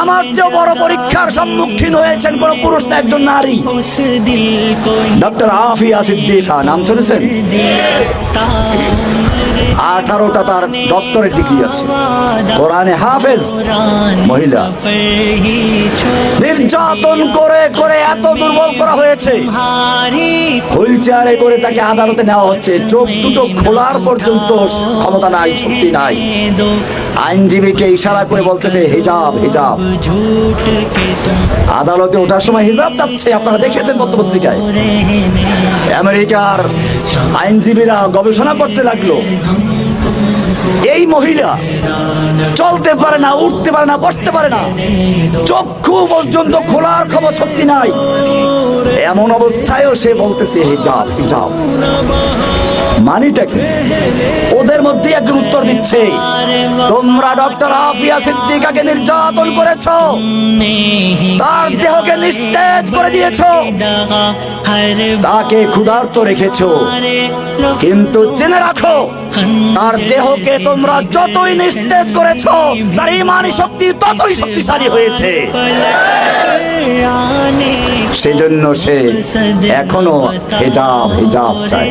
আমার চেয়ে বড় পরীক্ষার সম্মুখীন হয়েছেন কোন পুরুষ না একজন নারী। ডক্টর আফিয়া সিদ্দিকা নাম শুনেছেন? 18টা তার ডক্টরেট ডিগ্রি আছে, কোরআনে হাফেজ মহিলা। নির্যাতন করে করে এত দুর্বল করা হয়েছে, হুইল চেয়ারে করে তাকে আদালতে নেওয়া হচ্ছে। চোখ দুটো খোলার পর্যন্ত ক্ষমতা নাই, শক্তি নাই। আইনজীবীকে ইশারা করে বলতেছে হিজাব হিজাব। আদালতে ওঠার সময় হিজাব যাচ্ছে, আপনারা দেখেছেন পত্রপত্রিকায়। আমেরিকার আইনজীবীরা গবেষণা করতে লাগলো, এই মহিলা চলতে পারে না, উঠতে পারে না, বসতে পারে না, চক্ষু পর্যন্ত খোলার ক্ষমতা শক্তি নাই। এমন অবস্থায়ও সে বলতেছে হিজাব হিজাব। মানিটা কি? ওদের মধ্যে একজন উত্তর দিচ্ছে, তোমরা ডক্টর আফিয়া সিদ্দিকাকে নির্যাতন করেছো, তার দেহকে নিস্তেজ করে দিয়েছো, তাকে ক্ষুধার্ত রেখেছো, কিন্তু জেনে রাখো তার দেহকে তোমরা যতই নিস্তেজ করেছো, তার ঈমানি শক্তি ততই শক্তিশালী হয়েছে। সেজন্য সে এখনো হিজাব হিজাব চায়।